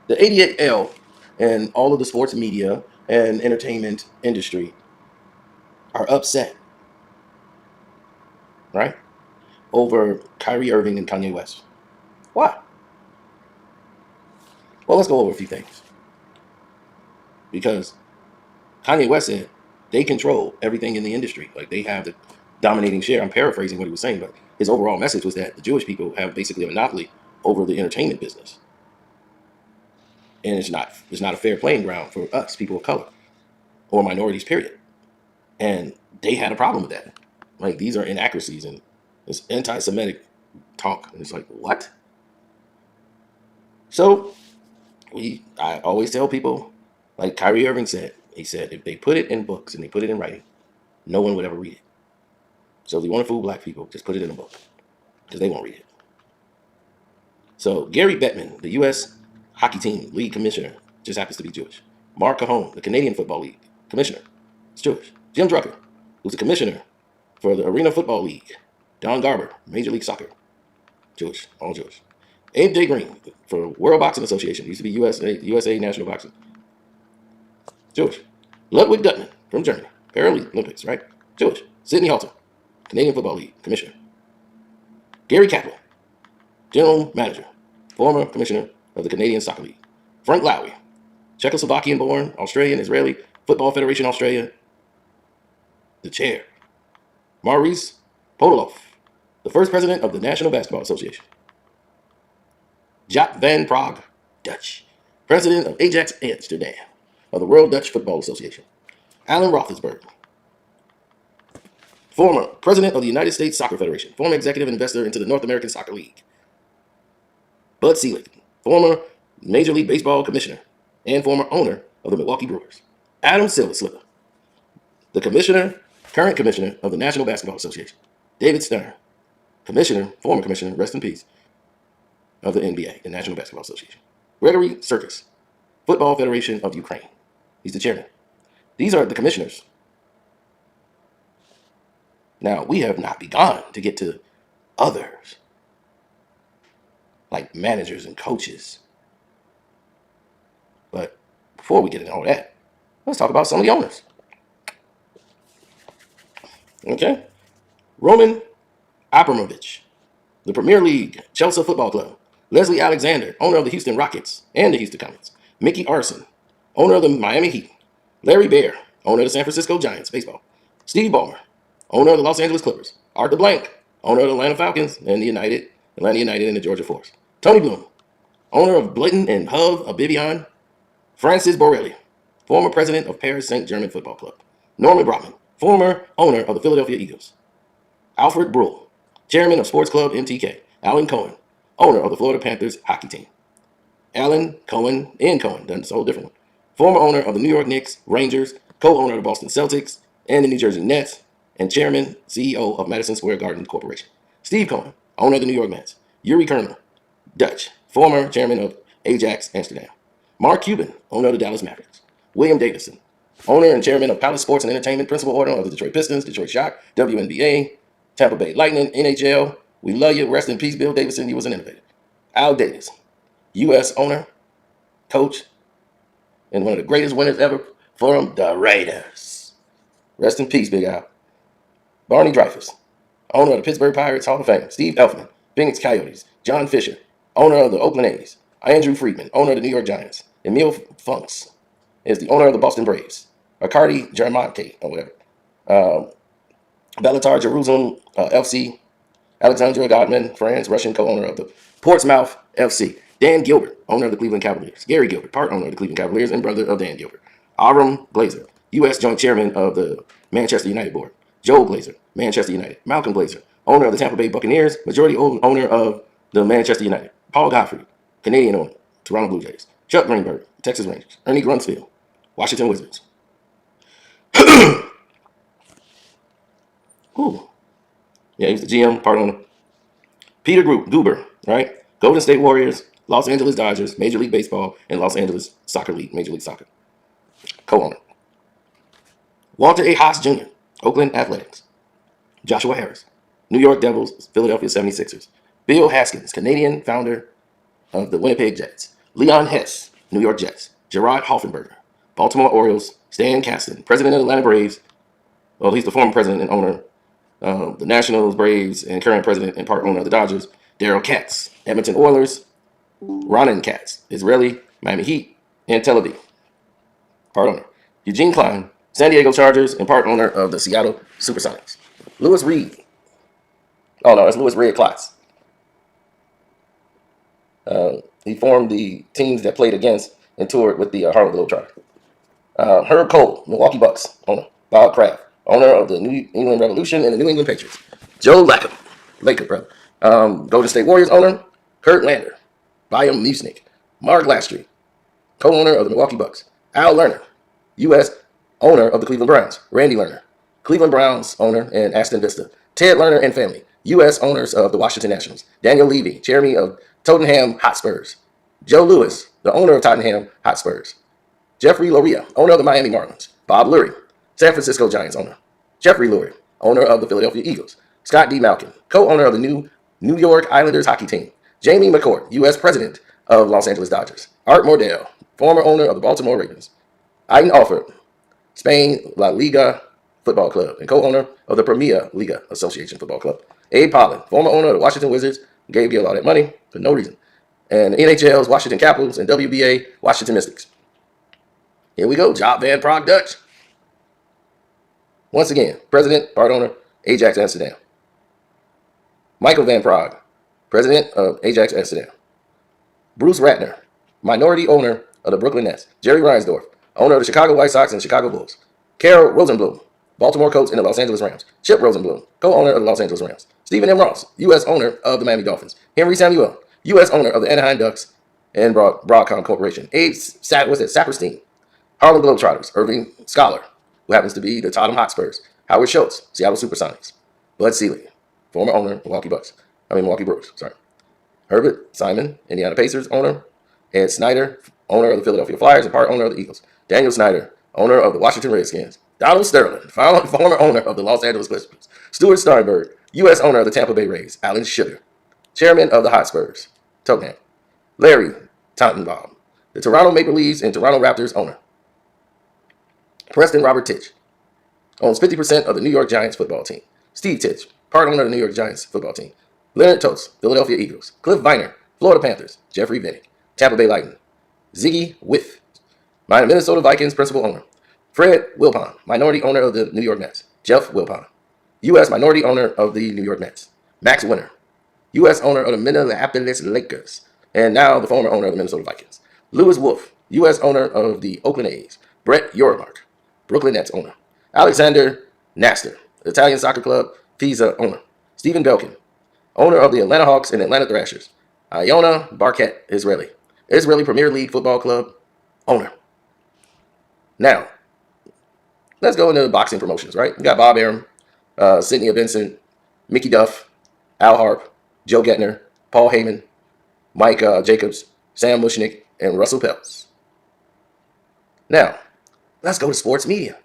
The ADL and all of the sports media and entertainment industry are upset, right, over Kyrie Irving and Kanye West. Why? Well, let's go over a few things. Because Kanye West said they control everything in the industry. Like they have the dominating share. I'm paraphrasing what he was saying, but his overall message was that the Jewish people have basically a monopoly over the entertainment business. And it's not a fair playing ground for us, people of color, or minorities, period. And they had a problem with that. Like these are inaccuracies and it's anti-Semitic talk. And it's like, what? So I always tell people, like Kyrie Irving said, he said, if they put it in books and they put it in writing, no one would ever read it. So if you want to fool black people, just put it in a book because they won't read it. So Gary Bettman, the U.S. hockey team league commissioner, just happens to be Jewish. Mark Cajon, the Canadian Football League commissioner, is Jewish. Jim Drucker, who's the commissioner for the Arena Football League. Don Garber, Major League Soccer, Jewish, all Jewish. Abe J. Green for World Boxing Association, used to be USA National Boxing, Jewish. Ludwig Gutmann from Germany, Paralympics, right? Jewish. Sidney Halter, Canadian Football League commissioner. Gary Kaplan, general manager, former commissioner of the Canadian Soccer League. Frank Lowry, Czechoslovakian-born, Australian, Israeli, Football Federation Australia, the chair. Maurice Podoloff, the first president of the National Basketball Association. Jaap van Praag, Dutch, president of Ajax Amsterdam, of the World Dutch Football Association. Alan Roethlisberger, former president of the United States Soccer Federation, former executive investor into the North American Soccer League. Bud Selig, former Major League Baseball commissioner and former owner of the Milwaukee Brewers. Adam Silver, the current commissioner of the National Basketball Association. David Stern, former commissioner, rest in peace, of the NBA, the National Basketball Association. Gregory Circus, Football Federation of Ukraine. He's the chairman. These are the commissioners. Now, we have not begun to get to others, like managers and coaches. But before we get into all that, let's talk about some of the owners. Okay? Roman Abramovich, the Premier League, Chelsea Football Club. Leslie Alexander, owner of the Houston Rockets and the Houston Comets. Mickey Arson, owner of the Miami Heat. Larry Baer, owner of the San Francisco Giants baseball. Steve Ballmer, owner of the Los Angeles Clippers. Arthur Blank, owner of the Atlanta Falcons and the Atlanta United and the Georgia Force. Tony Bloom, owner of Blinton and Hove of Bibion. Francis Borrelli, former president of Paris Saint-Germain Football Club. Norman Brotman, former owner of the Philadelphia Eagles. Alfred Bruhl, chairman of Sports Club MTK. Alan Cohen, owner of the Florida Panthers hockey team. Alan Cohen, that's a whole different one. Former owner of the New York Knicks, Rangers, co-owner of the Boston Celtics and the New Jersey Nets, and chairman, CEO of Madison Square Garden Corporation. Steve Cohen, owner of the New York Mets. Yuri Kernel, Dutch, former chairman of Ajax Amsterdam. Mark Cuban, owner of the Dallas Mavericks. William Davidson, owner and chairman of Palace Sports and Entertainment, principal owner of the Detroit Pistons, Detroit Shock, WNBA, Tampa Bay Lightning, NHL. We love you. Rest in peace, Bill Davidson. You was an innovator. Al Davis, U.S. owner, coach, and one of the greatest winners ever for the Raiders. Rest in peace, Big Al. Barney Dreyfuss, owner of the Pittsburgh Pirates Hall of Fame. Steve Elfman, Phoenix Coyotes. John Fisher, owner of the Oakland A's. Andrew Friedman, owner of the New York Giants. Emil Funks is the owner of the Boston Braves. Arcady Jarmonte, or whatever. Bellatar Jerusalem FC. Alexandra Godman, France, Russian co-owner of the Portsmouth FC. Dan Gilbert, owner of the Cleveland Cavaliers. Gary Gilbert, part owner of the Cleveland Cavaliers and brother of Dan Gilbert. Avram Glazer, U.S. joint chairman of the Manchester United board. Joel Glazer, Manchester United. Malcolm Glazer, owner of the Tampa Bay Buccaneers, majority owner of the Manchester United. Paul Godfrey, Canadian owner, Toronto Blue Jays. Chuck Greenberg, Texas Rangers. Ernie Grunsfield, Washington Wizards. Ooh. Yeah, he's the GM, part owner. Peter Guber, right? Golden State Warriors, Los Angeles Dodgers, Major League Baseball, and Los Angeles Soccer League, Major League Soccer. Co-owner. Walter A. Haas Jr., Oakland Athletics. Joshua Harris, New York Devils, Philadelphia 76ers. Bill Haskins, Canadian founder of the Winnipeg Jets. Leon Hess, New York Jets. Gerard Hoffenberger, Baltimore Orioles. Stan Kasten, president of the Atlanta Braves. Well, he's the former president and owner of the Nationals, Braves, and current president and part owner of the Dodgers. Daryl Katz, Edmonton Oilers. Ronan Katz, Israeli, Miami Heat, and Tel Aviv, part owner. Eugene Klein, San Diego Chargers, and part owner of the Seattle Supersonics. Louis Reed. Oh, no, that's Louis Red Klotz. He formed the teams that played against and toured with the Harlem Globetrotters. Herb Cole, Milwaukee Bucks owner. Bob Kraft, owner of the New England Revolution and the New England Patriots. Joe Lacob, brother. Golden State Warriors owner. Kurt Lander, Bayern Munich. Mark Lastry, co-owner of the Milwaukee Bucks. Al Lerner, U.S. owner of the Cleveland Browns. Randy Lerner, Cleveland Browns owner and Aston Vista. Ted Lerner and family, U.S. owners of the Washington Nationals. Daniel Levy, chairman of Tottenham Hotspurs. Joe Louis, the owner of Tottenham Hotspurs. Jeffrey Loria, owner of the Miami Marlins. Bob Lurie, San Francisco Giants owner. Jeffrey Lurie, owner of the Philadelphia Eagles. Scott D. Malkin, co-owner of the New York Islanders hockey team. Jamie McCourt, U.S. president of Los Angeles Dodgers. Art Mordell, former owner of the Baltimore Ravens. Aiden Alford, Spain La Liga Football Club and co-owner of the Premier Liga Association Football Club. Abe Pollin, former owner of the Washington Wizards, gave Gil all that money for no reason. And NHL's Washington Capitals and WBA Washington Mystics. Here we go, Job Van Prague Dutch. Once again, president, part owner, Ajax Amsterdam. Michael Van Prague, president of Ajax Amsterdam. Bruce Ratner, minority owner of the Brooklyn Nets. Jerry Reinsdorf, owner of the Chicago White Sox and Chicago Bulls. Carol Rosenblum, Baltimore coach in the Los Angeles Rams. Chip Rosenblum, co-owner of the Los Angeles Rams. Stephen M. Ross, U.S. owner of the Miami Dolphins. Henry Samuel, U.S. owner of the Anaheim Ducks and Broadcom Corporation. Abe Saperstein, Harlem Globetrotters. Irving Scholar, who happens to be the Tottenham Hotspurs. Howard Schultz, Seattle Supersonics. Bud Selig, former owner of Milwaukee Brewers. Herbert Simon, Indiana Pacers owner. Ed Snyder, owner of the Philadelphia Flyers and part owner of the Eagles. Daniel Snyder, owner of the Washington Redskins. Donald Sterling, former owner of the Los Angeles Clippers. Stuart Sternberg, U.S. owner of the Tampa Bay Rays. Alan Sugar, chairman of the Hotspurs. Tottenham. Larry Tottenbaum, the Toronto Maple Leafs and Toronto Raptors owner. Preston Robert Titch, owns 50% of the New York Giants football team. Steve Titch, part owner of the New York Giants football team. Leonard Tost, Philadelphia Eagles. Cliff Viner, Florida Panthers. Jeffrey Vinnick, Tampa Bay Lightning. Ziggy Whiff, Minnesota Vikings principal owner. Fred Wilpon, minority owner of the New York Mets. Jeff Wilpon, U.S. minority owner of the New York Mets. Max Winter, U.S. owner of the Minneapolis Lakers, and now the former owner of the Minnesota Vikings. Lewis Wolf, U.S. owner of the Oakland A's. Brett Yormark, Brooklyn Nets owner. Alexander Naster, Italian soccer club, Pisa owner. Stephen Belkin, owner of the Atlanta Hawks and Atlanta Thrashers. Iona Barquette, Israeli Premier League football club owner. Now, let's go into the boxing promotions, right? We got Bob Arum, Sidney Vincent, Mickey Duff, Al Harp, Joe Gettner, Paul Heyman, Mike Jacobs, Sam Mushnick, and Russell Peltz. Now, let's go to sports media.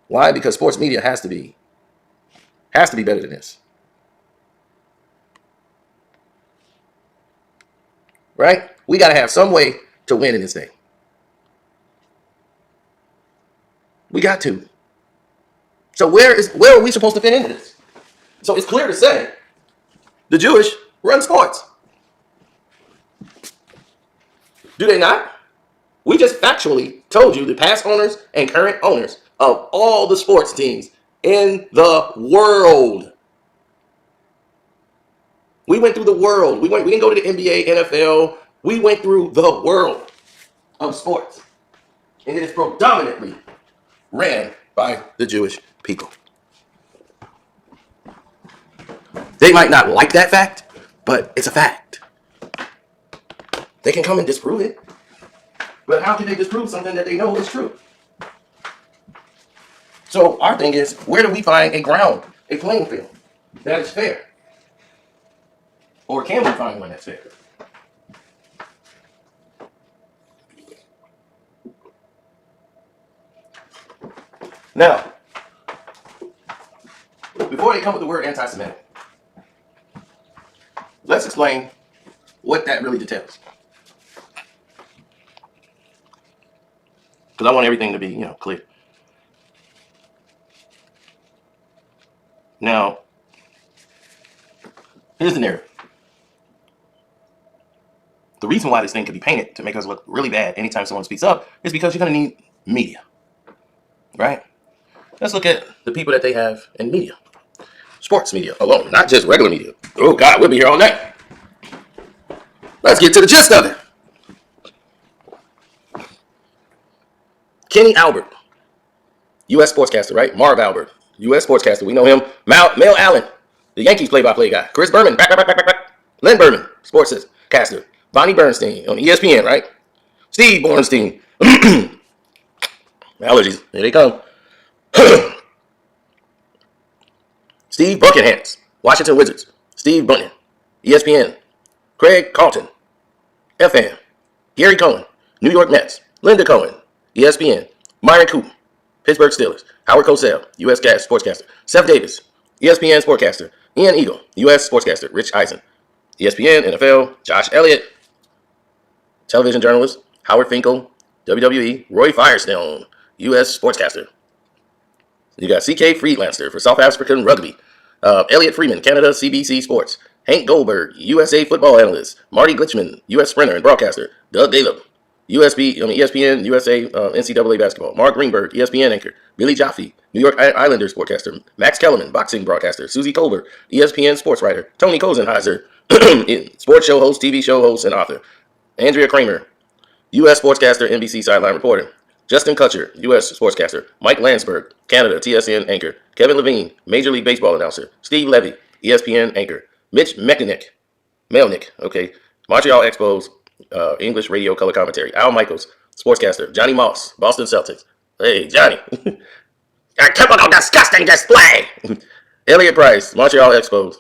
Why? Because sports media has to be better than this. Right? We got to have some way to win in this thing. We got to. So where are we supposed to fit into this? So it's clear to say the Jewish run sports. Do they not? We just factually told you the past owners and current owners of all the sports teams in the world. We went through the world. We didn't go to the NBA, NFL. We went through the world of sports. And it is predominantly ran by the Jewish people. They might not like that fact, but it's a fact. They can come and disprove it. But how can they disprove something that they know is true? So our thing is, where do we find a playing field that is fair? Or can we find one that's fair? Now, before they come with the word anti-Semitic, let's explain what that really details. because I want everything to be, you know, clear. Now, here's the narrative. The reason why this thing could be painted to make us look really bad anytime someone speaks up is because you're going to need media, right? Let's look at the people that they have in media. Sports media alone, not just regular media. Oh, God, we'll be here all night. Let's get to the gist of it. Kenny Albert, U.S. sportscaster, right? Marv Albert, U.S. sportscaster. We know him. Mel Allen, the Yankees play-by-play guy. Chris Berman, Len Berman, sportscaster. Bonnie Bernstein on ESPN, right? Steve Bornstein. Allergies, here they come. Steve Buckenhams, Washington Wizards. Steve Bunyan, ESPN. Craig Carlton, FM. Gary Cohen, New York Mets. Linda Cohen, ESPN. Myron Coop, Pittsburgh Steelers. Howard Cosell, U.S. sportscaster. Seth Davis, ESPN sportscaster. Ian Eagle, U.S. sportscaster. Rich Eisen, ESPN, NFL. Josh Elliott, television journalist. Howard Finkel, WWE. Roy Firestone, U.S. sportscaster. You got C.K. Friedlander for South African Rugby. Elliot Freeman, Canada CBC Sports. Hank Goldberg, USA football analyst. Marty Glitchman, U.S. sprinter and broadcaster. Doug Gallup, ESPN, USA NCAA basketball. Mark Greenberg, ESPN anchor. Billy Jaffe, New York Islanders sportscaster. Max Kellerman, boxing broadcaster. Susie Colbert, ESPN sports writer. Tony Kozenheiser, sports show host, TV show host, and author. Andrea Kramer, U.S. sportscaster, NBC sideline reporter. Justin Kutcher, U.S. sportscaster. Mike Landsberg, Canada TSN anchor. Kevin Levine, Major League Baseball announcer. Steve Levy, ESPN anchor. Mitch Melnick, okay. Montreal Expos, English radio color commentary. Al Michaels, sportscaster. Johnny Moss, Boston Celtics. Hey, Johnny. A typical disgusting display. Elliot Price, Montreal Expos.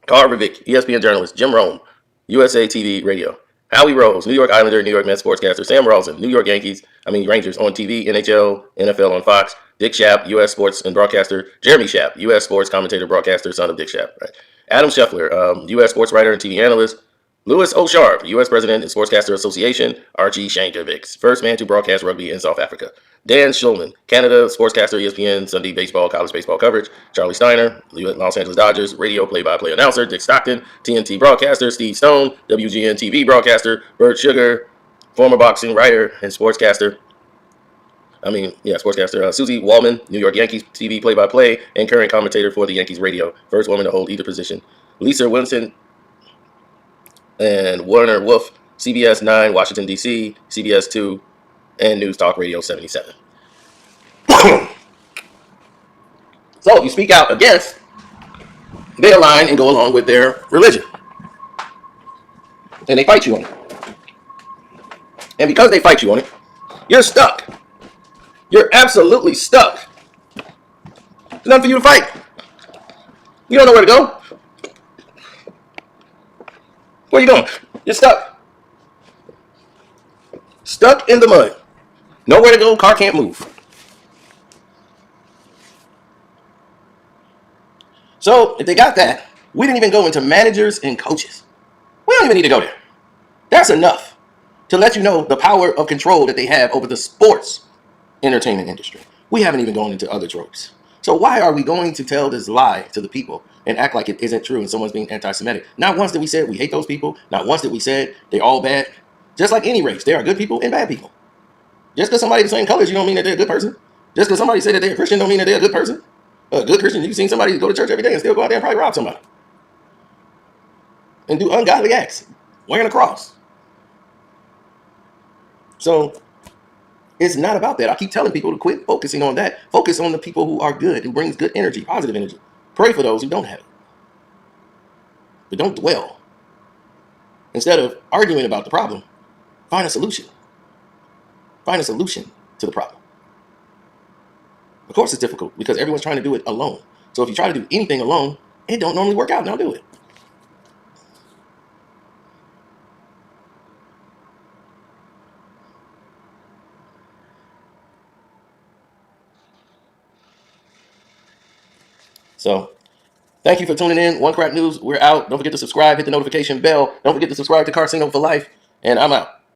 Carl Revick, ESPN journalist. Jim Rome, USA TV radio. Howie Rose, New York Islander, New York Mets sportscaster. Sam Rawson, New York Rangers on TV, NHL, NFL on Fox. Dick Schaap, U.S. sports and broadcaster. Jeremy Schaap, U.S. sports commentator, broadcaster, son of Dick Schaap. Right. Adam Scheffler, U.S. sports writer and TV analyst. Louis O. Sharpe, U.S. president and Sportscaster Association. Archie Shankovic, first man to broadcast rugby in South Africa. Dan Schulman, Canada sportscaster, ESPN, Sunday baseball, college baseball coverage. Charlie Steiner, Los Angeles Dodgers, radio play-by-play announcer. Dick Stockton, TNT broadcaster. Steve Stone, WGN TV broadcaster. Bert Sugar, former boxing writer and sportscaster. Sportscaster. Susie Wallman, New York Yankees TV play-by-play and current commentator for the Yankees radio. First woman to hold either position. Lisa Wilson and Warner Wolf, CBS 9, Washington, D.C., CBS 2, and News Talk Radio 77. So if you speak out against, they align and go along with their religion. And they fight you on it. And because they fight you on it, you're stuck. You're absolutely stuck. There's nothing for you to fight. You don't know where to go. Where are you going? You're stuck. Stuck in the mud. Nowhere to go, car can't move. So, if they got that, we didn't even go into managers and coaches. We don't even need to go there. That's enough to let you know the power of control that they have over the sports entertainment industry. We haven't even gone into other tropes. So why are we going to tell this lie to the people and act like it isn't true and someone's being anti-Semitic? Not once did we say we hate those people. Not once did we say they're all bad. Just like any race, there are good people and bad people. Just because somebody's the same colors, you don't mean that they're a good person. Just because somebody said that they're a Christian don't mean that they're a good person. A good Christian, you've seen somebody go to church every day and still go out there and probably rob somebody. And do ungodly acts, wearing a cross. So it's not about that. I keep telling people to quit focusing on that. Focus on the people who are good, who brings good energy, positive energy. Pray for those who don't have it. But don't dwell. Instead of arguing about the problem, find a solution. Find a solution to the problem. Of course it's difficult because everyone's trying to do it alone. So if you try to do anything alone, it don't normally work out. Now do it. So, thank you for tuning in. One Crack News, we're out. Don't forget to subscribe, hit the notification bell. Don't forget to subscribe to Carcino for Life, and I'm out.